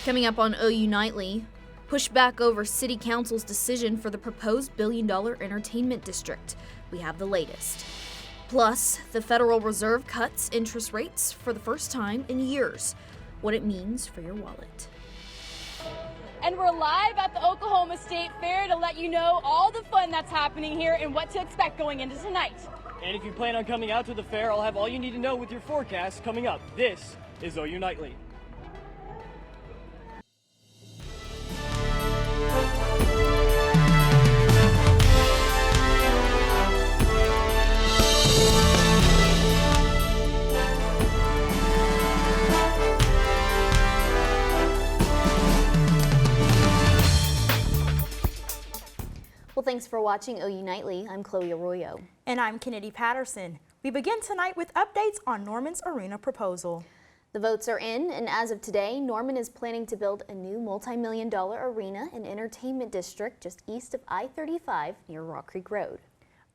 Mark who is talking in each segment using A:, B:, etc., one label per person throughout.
A: Coming up on OU Nightly, pushback over City Council's decision for the proposed billion-dollar entertainment district. We have the latest. Plus, the Federal Reserve cuts interest rates for the first time in years. What it means for your wallet.
B: And we're live at the Oklahoma State Fair to let you know all the fun that's happening here and what to expect going into tonight.
C: And if you plan on coming out to the fair, I'll have all you need to know with your forecast coming up. This is OU Nightly.
A: Well, thanks for watching OU Nightly. I'm Chloe Arroyo.
D: And I'm Kennedy Patterson. We begin tonight with updates on Norman's arena proposal.
A: The votes are in, and as of today, Norman is planning to build a new multi-million-dollar arena and entertainment district just east of I-35 near Rock Creek Road.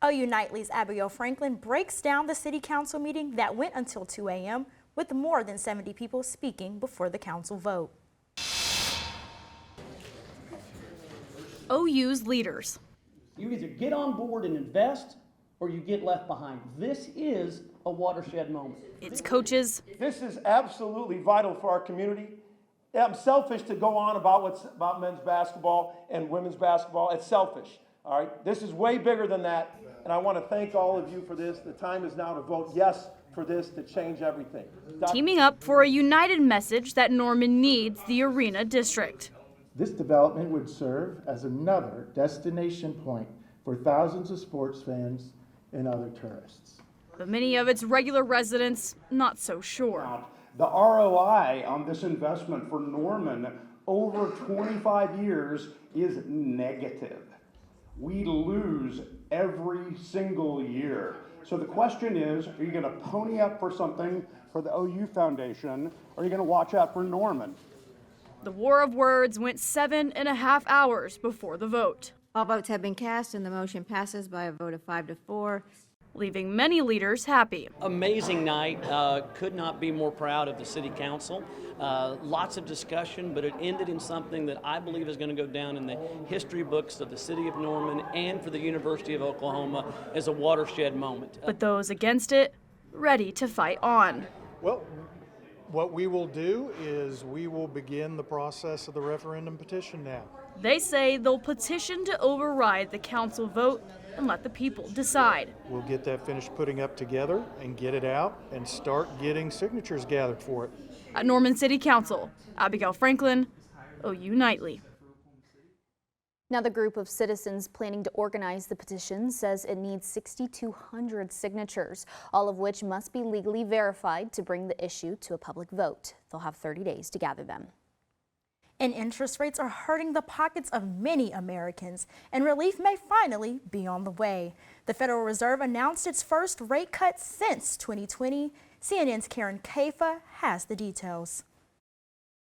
D: OU Nightly's Abigail Franklin breaks down the city council meeting that went until 2 a.m. with more than 70 people speaking before the council vote.
A: OU's leaders.
E: You either get on board and invest or you get left behind. This is a watershed moment.
A: Its coaches.
F: This is absolutely vital for our community. I'm selfish to go on about men's basketball and women's basketball. It's selfish, all right? This is way bigger than that, and I want to thank all of you for this. The time is now to vote yes for this to change everything.
A: Teaming up for a united message that Norman needs the arena district.
G: This development would serve as another destination point for thousands of sports fans and other tourists.
A: But many of its regular residents not so sure.
H: The ROI on this investment for Norman over 25 years is negative. We lose every single year. So the question is, are you going to pony up for something for the OU Foundation, or are you going to watch out for Norman?
A: The war of words went 7.5 hours before the vote.
I: All votes have been cast and the motion passes by a vote of 5-4.
A: Leaving many leaders happy.
J: Amazing night. Could not be more proud of the City Council. Lots of discussion, but it ended in something that I believe is going to go down in the history books of the City of Norman and for the University of Oklahoma as a watershed moment.
A: But those against it, ready to fight on.
K: Well, what we will do is we will begin the process of the referendum petition now.
A: They say they'll petition to override the council vote and let the people decide.
K: We'll get that finished putting up together and get it out and start getting signatures gathered for it.
A: At Norman City Council, Abigail Franklin, OU Nightly. Now, the group of citizens planning to organize the petition says it needs 6,200 signatures, all of which must be legally verified to bring the issue to a public vote. They'll have 30 days to gather them.
D: And interest rates are hurting the pockets of many Americans, and relief may finally be on the way. The Federal Reserve announced its first rate cut since 2020. CNN's Karen Kafa has the details.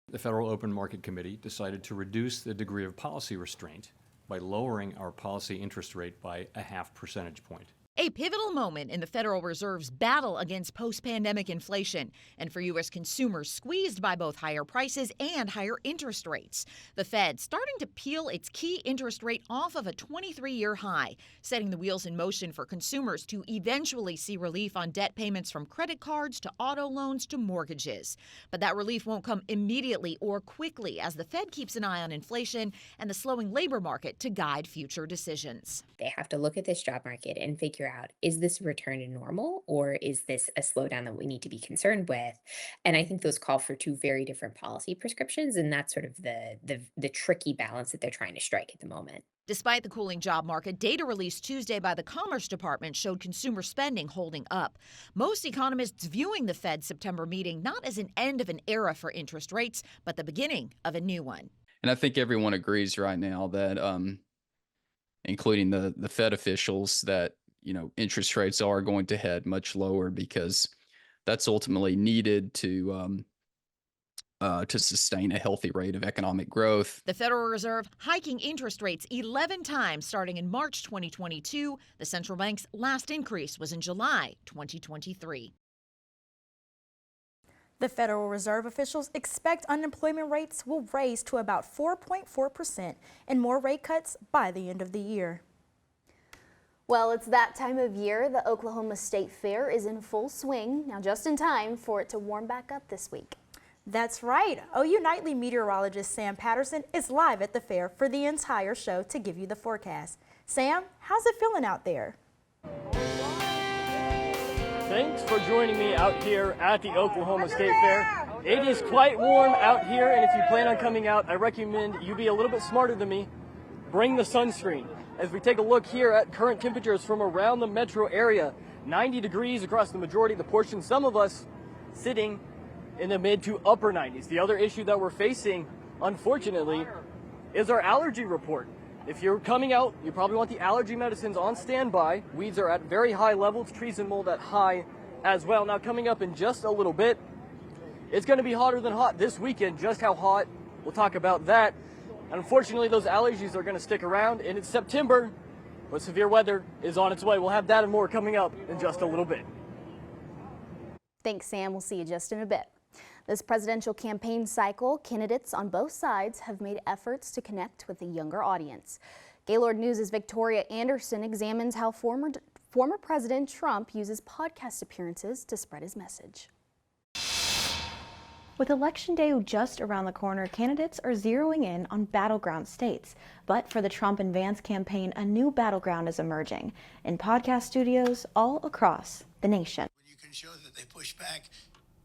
L: The Federal Open Market Committee decided to reduce the degree of policy restraint by lowering our policy interest rate by a 0.5 percentage point.
M: A pivotal moment in the Federal Reserve's battle against post-pandemic inflation and for U.S. consumers squeezed by both higher prices and higher interest rates. The Fed starting to peel its key interest rate off of a 23-year high, setting the wheels in motion for consumers to eventually see relief on debt payments from credit cards to auto loans to mortgages. But that relief won't come immediately or quickly as the Fed keeps an eye on inflation and the slowing labor market to guide future decisions.
N: They have to look at this job market and figure out, is this a return to normal or is this a slowdown that we need to be concerned with? And I think those call for two very different policy prescriptions, and that's sort of the tricky balance that they're trying to strike at the moment.
M: Despite the cooling job market, data released Tuesday by the Commerce Department showed consumer spending holding up. Most economists viewing the Fed's September meeting not as an end of an era for interest rates, but the beginning of a new one.
O: And I think everyone agrees right now that, including the Fed officials, that interest rates are going to head much lower because that's ultimately needed to sustain a healthy rate of economic growth.
M: The Federal Reserve hiking interest rates 11 times starting in March 2022. The central bank's last increase was in July 2023.
D: The Federal Reserve officials expect unemployment rates will raise to about 4.4% and more rate cuts by the end of the year.
A: Well, it's that time of year. The Oklahoma State Fair is in full swing, now just in time for it to warm back up this week.
D: That's right. OU Nightly meteorologist Sam Patterson is live at the fair for the entire show to give you the forecast. Sam, how's it feeling out there?
C: Thanks for joining me out here at the Oklahoma State Fair. It is quite warm out here, and if you plan on coming out, I recommend you be a little bit smarter than me. Bring the sunscreen. As we take a look here at current temperatures from around the metro area, 90 degrees across the majority of the portion, some of us sitting in the mid to upper 90s. The other issue that we're facing, unfortunately, is our allergy report. If you're coming out, you probably want the allergy medicines on standby. Weeds are at very high levels, trees and mold at high as well. Now coming up in just a little bit, it's going to be hotter than hot this weekend. Just how hot, we'll talk about that. And unfortunately, those allergies are going to stick around, and it's September, but severe weather is on its way. We'll have that and more coming up in just a little bit.
A: Thanks, Sam. We'll see you just in a bit. This presidential campaign cycle, candidates on both sides have made efforts to connect with a younger audience. Gaylord News' Victoria Anderson examines how former President Trump uses podcast appearances to spread his message.
P: With Election Day just around the corner, candidates are zeroing in on battleground states. But for the Trump and Vance campaign, a new battleground is emerging in podcast studios all across the nation.
Q: When you can show that they push back,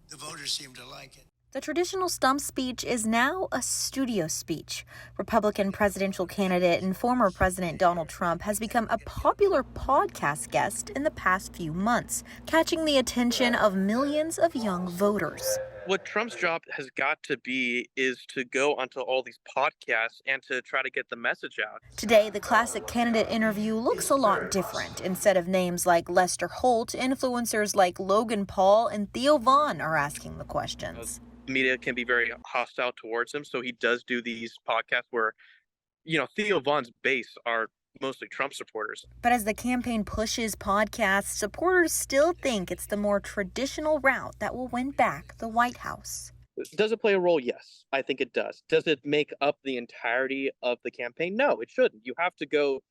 Q: the voters seem to like it.
R: The traditional stump speech is now a studio speech. Republican presidential candidate and former President Donald Trump has become a popular podcast guest in the past few months, catching the attention of millions of young voters.
S: What Trump's job has got to be is to go onto all these podcasts and to try to get the message out.
R: Today, the classic candidate interview looks a lot different. Instead of names like Lester Holt, influencers like Logan Paul and Theo Vaughn are asking the questions.
S: Media can be very hostile towards him, so he does do these podcasts where, Theo Vaughn's base are mostly Trump supporters.
R: But as the campaign pushes podcasts, supporters still think it's the more traditional route that will win back the White House.
S: Does it play a role? Yes, I think it does. Does it make up the entirety of the campaign? No, it shouldn't. You have to go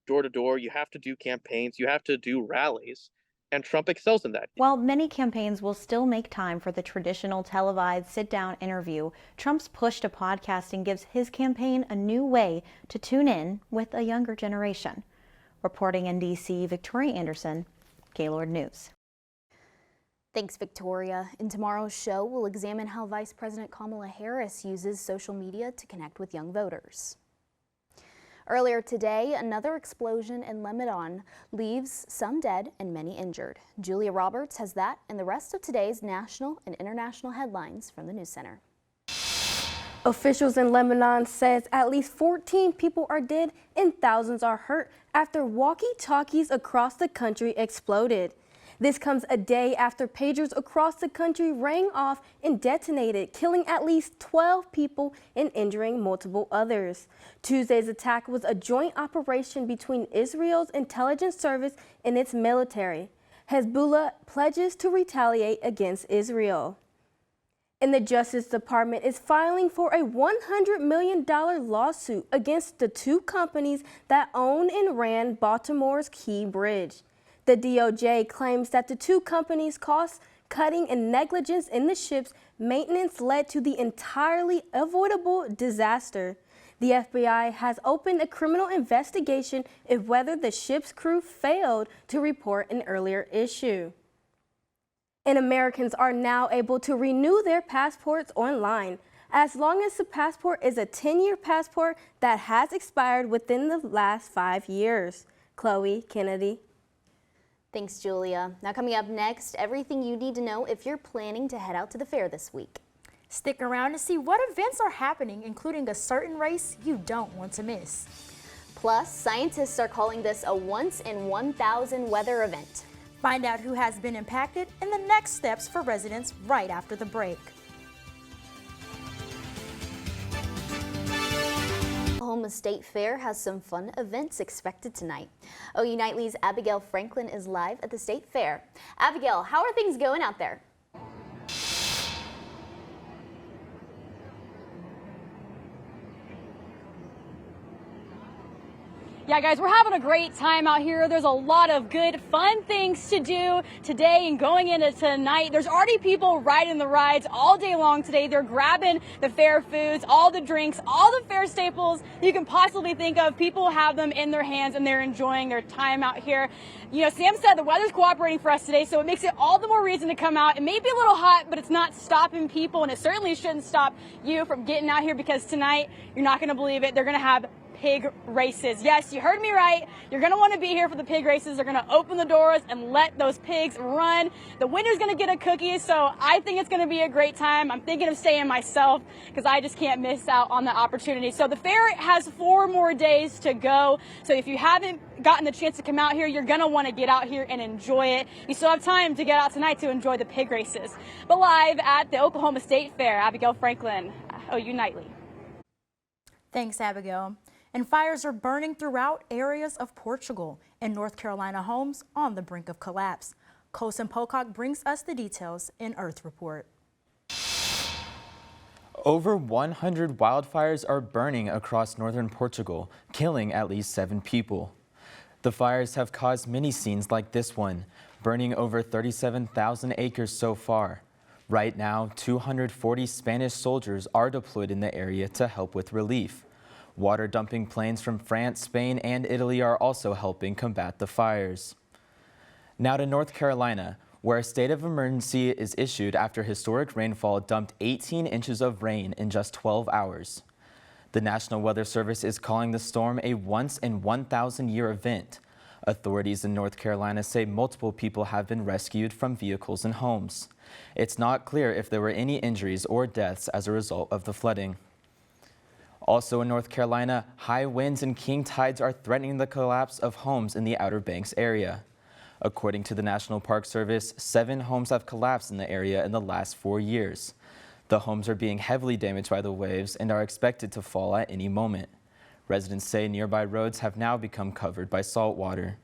S: door to door. You have to do campaigns. You have to do rallies. And Trump excels in that.
P: While many campaigns will still make time for the traditional televised sit-down interview, Trump's push to podcasting gives his campaign a new way to tune in with a younger generation. Reporting in D.C., Victoria Anderson, Gaylord News.
A: Thanks, Victoria. In tomorrow's show, we'll examine how Vice President Kamala Harris uses social media to connect with young voters. Earlier today, another explosion in Lebanon leaves some dead and many injured. Julia Roberts has that and the rest of today's national and international headlines from the News Center.
T: Officials in Lebanon says at least 14 people are dead and thousands are hurt after walkie-talkies across the country exploded. This comes a day after pagers across the country rang off and detonated, killing at least 12 people and injuring multiple others. Tuesday's attack was a joint operation between Israel's intelligence service and its military. Hezbollah pledges to retaliate against Israel. And the Justice Department is filing for a $100 million lawsuit against the two companies that own and ran Baltimore's Key Bridge. The DOJ claims that the two companies' cost-cutting and negligence in the ship's maintenance led to the entirely avoidable disaster. The FBI has opened a criminal investigation into whether the ship's crew failed to report an earlier issue. And Americans are now able to renew their passports online, as long as the passport is a 10-year passport that has expired within the last 5 years. Chloe Kennedy.
A: Thanks, Julia. Now coming up next, everything you need to know if you're planning to head out to the fair this week.
D: Stick around to see what events are happening, including a certain race you don't want to miss.
A: Plus, scientists are calling this a once-in-1,000 weather event.
D: Find out who has been impacted and the next steps for residents right after the break.
A: Oklahoma State Fair has some fun events expected tonight. OU Nightly's Abigail Franklin is live at the State Fair. Abigail, how are things going out there?
B: Yeah, guys, we're having a great time out here. There's a lot of good, fun things to do today and going into tonight. There's already people riding the rides all day long today. They're grabbing the fair foods, all the drinks, all the fair staples you can possibly think of. People have them in their hands and they're enjoying their time out here. You know, Sam said the weather's cooperating for us today, so it makes it all the more reason to come out. It may be a little hot, but it's not stopping people, and it certainly shouldn't stop you from getting out here, because tonight, you're not going to believe it, they're going to have pig races. Yes, you heard me right. You're going to want to be here for the pig races. They're going to open the doors and let those pigs run. The winner's going to get a cookie, so I think it's going to be a great time. I'm thinking of staying myself because I just can't miss out on the opportunity. So the fair has 4 more days to go. So if you haven't gotten the chance to come out here, you're going to want to get out here and enjoy it. You still have time to get out tonight to enjoy the pig races. But live at the Oklahoma State Fair, Abigail Franklin, OU Nightly.
D: Thanks, Abigail. And fires are burning throughout areas of Portugal and North Carolina homes on the brink of collapse. Colson Pocock brings us the details in Earth Report.
U: Over 100 wildfires are burning across northern Portugal, killing at least 7 people. The fires have caused many scenes like this one, burning over 37,000 acres so far. Right now, 240 Spanish soldiers are deployed in the area to help with relief. Water dumping planes from France, Spain, and Italy are also helping combat the fires. Now to North Carolina, where a state of emergency is issued after historic rainfall dumped 18 inches of rain in just 12 hours. The National Weather Service is calling the storm a once-in-1,000-year event. Authorities in North Carolina say multiple people have been rescued from vehicles and homes. It's not clear if there were any injuries or deaths as a result of the flooding. Also in North Carolina, high winds and king tides are threatening the collapse of homes in the Outer Banks area. According to the National Park Service, 7 homes have collapsed in the area in the last 4 years. The homes are being heavily damaged by the waves and are expected to fall at any moment. Residents say nearby roads have now become covered by salt water.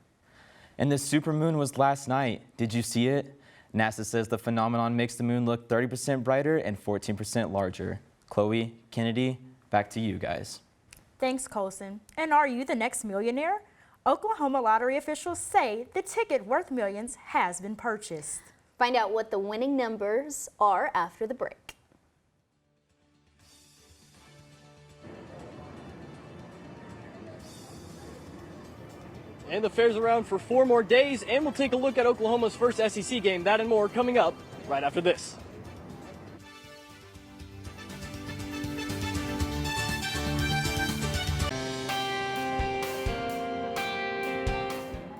U: And the supermoon was last night. Did you see it? NASA says the phenomenon makes the moon look 30% brighter and 14% larger. Chloe, Kennedy, back to you guys.
D: Thanks, Colson. And are you the next millionaire? Oklahoma lottery officials say the ticket worth millions has been purchased.
A: Find out what the winning numbers are after the break.
C: And the fair's around for 4 more days, and we'll take a look at Oklahoma's first SEC game. That and more coming up right after this.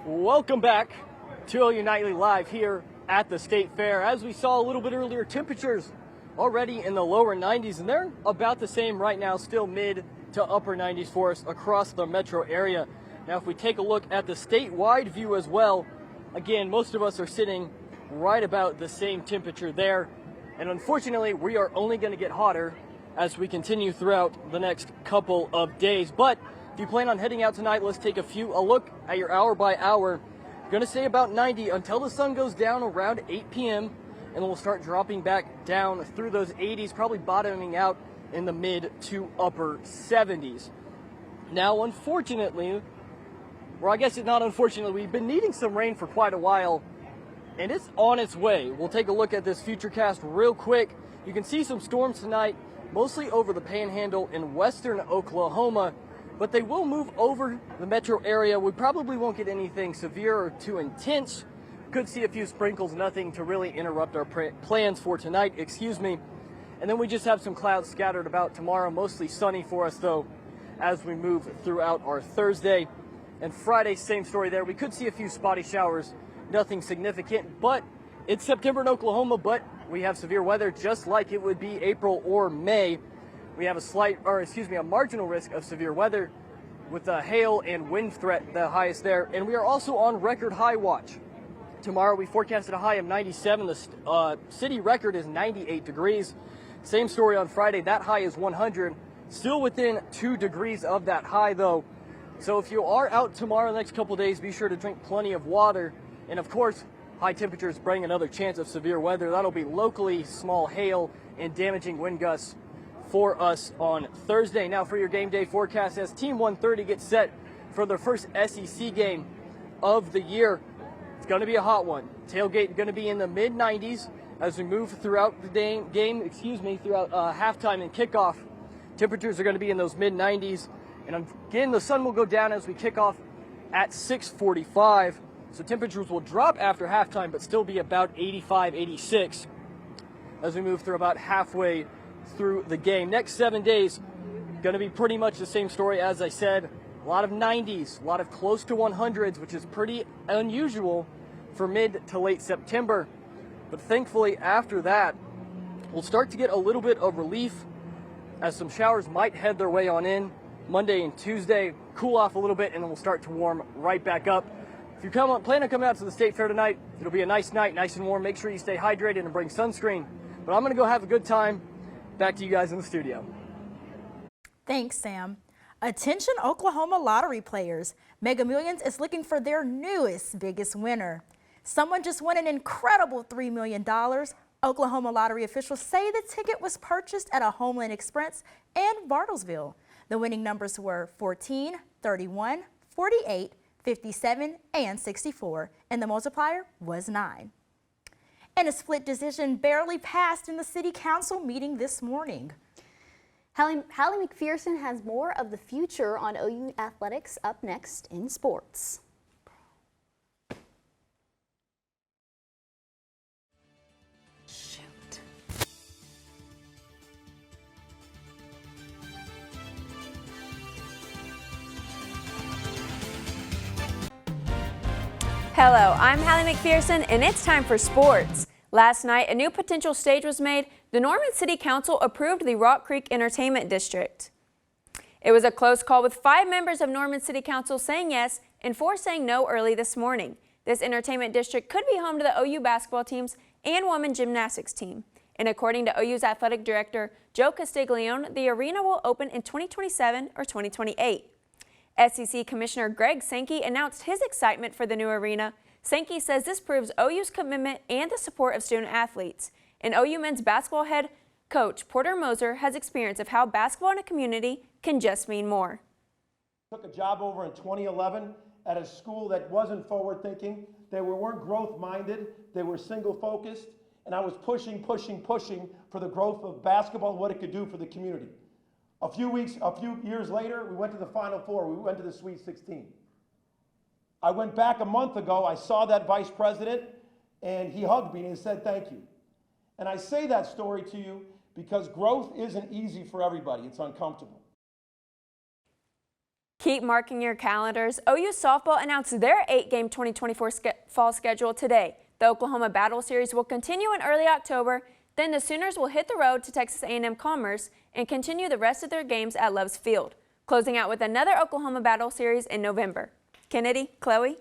C: Welcome back to OU Nightly Live here at the State Fair. As we saw a little bit earlier, temperatures already in the lower 90s, and they're about the same right now, still mid to upper 90s for us across the metro area. Now, if we take a look at the statewide view as well, again, most of us are sitting right about the same temperature there. And unfortunately, we are only going to get hotter as we continue throughout the next couple of days. But if you plan on heading out tonight, let's take a look at your hour by hour. Going to stay about 90 until the sun goes down around 8 p.m. and then we'll start dropping back down through those 80s, probably bottoming out in the mid to upper 70s. Now, unfortunately, or I guess it's not unfortunately, we've been needing some rain for quite a while, and it's on its way. We'll take a look at this futurecast real quick. You can see some storms tonight, mostly over the Panhandle in western Oklahoma, but they will move over the metro area. We probably won't get anything severe or too intense. Could see a few sprinkles, nothing to really interrupt our plans for tonight, And then we just have some clouds scattered about tomorrow, mostly sunny for us though, as we move throughout our Thursday. And Friday, same story there. We could see a few spotty showers, nothing significant, but it's September in Oklahoma, but we have severe weather just like it would be April or May. We have a marginal risk of severe weather with the hail and wind threat, the highest there. And we are also on record high watch. Tomorrow we forecasted a high of 97. The city record is 98 degrees. Same story on Friday. That high is 100. Still within 2 degrees of that high though. So if you are out tomorrow, the next couple of days, be sure to drink plenty of water. And of course, high temperatures bring another chance of severe weather. That'll be locally small hail and damaging wind gusts for us on Thursday. Now for your game day forecast, as Team 130 gets set for their first SEC game of the year. It's going to be a hot one. Tailgate going to be in the mid-90s as we move throughout the game, throughout halftime and kickoff. Temperatures are going to be in those mid-90s. And again, the sun will go down as we kick off at 6:45. So temperatures will drop after halftime, but still be about 85, 86 as we move through about halfway through the game. Next 7 days, going to be pretty much the same story as I said. A lot of 90s, a lot of close to 100s, which is pretty unusual for mid to late September. But thankfully, after that, we'll start to get a little bit of relief as some showers might head their way on in. Monday and Tuesday, cool off a little bit, and then we'll start to warm right back up. If you plan on coming out to the State Fair tonight, it'll be a nice night, nice and warm. Make sure you stay hydrated and bring sunscreen. But I'm going to go have a good time. Back to you guys in the studio.
D: Thanks, Sam. Attention Oklahoma lottery players. Mega Millions is looking for their newest, biggest winner. Someone just won an incredible $3 million. Oklahoma lottery officials say the ticket was purchased at a Homeland Express in Bartlesville. The winning numbers were 14, 31, 48, 57, and 64, and the multiplier was 9. And a split decision barely passed in the city council meeting this morning.
A: Hallie McPherson has more of the future on OU athletics up next in sports.
E: Hello, I'm Hallie McPherson, and it's time for sports. Last night, a new potential stage was made. The Norman City Council approved the Rock Creek Entertainment District. It was a close call with 5 members of Norman City Council saying yes and 4 saying no early this morning. This entertainment district could be home to the OU basketball teams and women gymnastics team. And according to OU's athletic director, Joe Castiglione, the arena will open in 2027 or 2028. SEC Commissioner Greg Sankey announced his excitement for the new arena. Sankey says this proves OU's commitment and the support of student athletes. And OU men's basketball head coach Porter Moser has experience of how basketball in a community can just mean more.
F: Took a job over in 2011 at a school that wasn't forward thinking. They weren't growth minded. They were single focused. And I was pushing for the growth of basketball and what it could do for the community. A few years later, we went to the Final Four. We went to the Sweet 16. I went back a month ago. I saw that vice president, and he hugged me and said, thank you. And I say that story to you because growth isn't easy for everybody. It's uncomfortable.
E: Keep marking your calendars. OU softball announced their 8-game 2024 fall schedule today. The Oklahoma Battle Series will continue in early October. Then the Sooners will hit the road to Texas A&M Commerce and continue the rest of their games at Love's Field, closing out with another Oklahoma Battle Series in November. Kennedy, Chloe.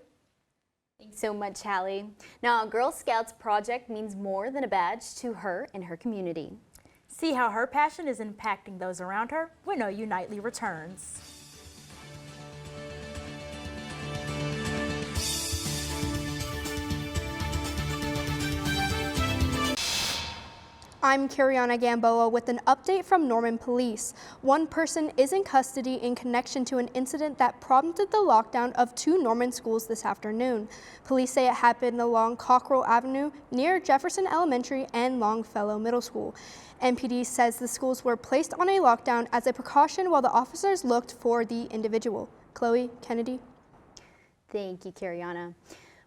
A: Thanks so much, Hallie. Now, a Girl Scouts project means more than a badge to her and her community.
D: See how her passion is impacting those around her when OU Nightly returns.
T: I'm Kiriana Gamboa with an update from Norman Police. One person is in custody in connection to an incident that prompted the lockdown of 2 Norman schools this afternoon. Police say it happened along Cockrell Avenue near Jefferson Elementary and Longfellow Middle School. NPD says the schools were placed on a lockdown as a precaution while the officers looked for the individual. Chloe, Kennedy.
A: Thank you, Kiriana.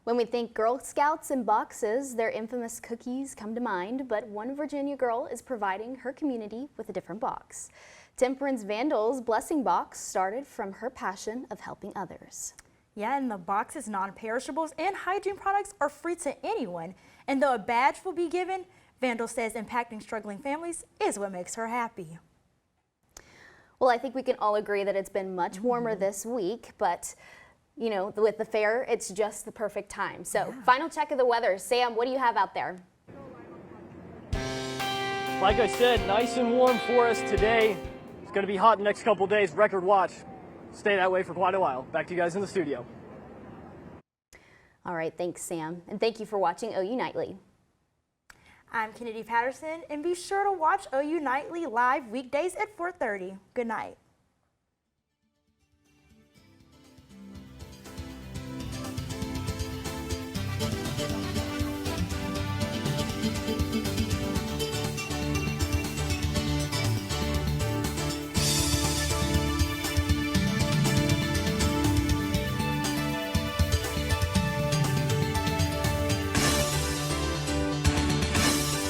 A: When we think Girl Scouts and boxes, their infamous cookies come to mind, but one Virginia girl is providing her community with a different box. Temperance Vandal's Blessing Box started from her passion of helping others.
D: Yeah, and the box is non-perishables and hygiene products are free to anyone. And though a badge will be given, Vandal says impacting struggling families is what makes her happy.
A: Well, I think we can all agree that it's been much warmer this week, but you know, with the fair, it's just the perfect time. So, Final check of the weather. Sam, what do you have out there?
C: Like I said, nice and warm for us today. It's going to be hot the next couple days, record watch. Stay that way for quite a while. Back to you guys in the studio.
A: All right, thanks, Sam. And thank you for watching OU Nightly.
D: I'm Kennedy Patterson, and be sure to watch OU Nightly live weekdays at 4:30. Good night.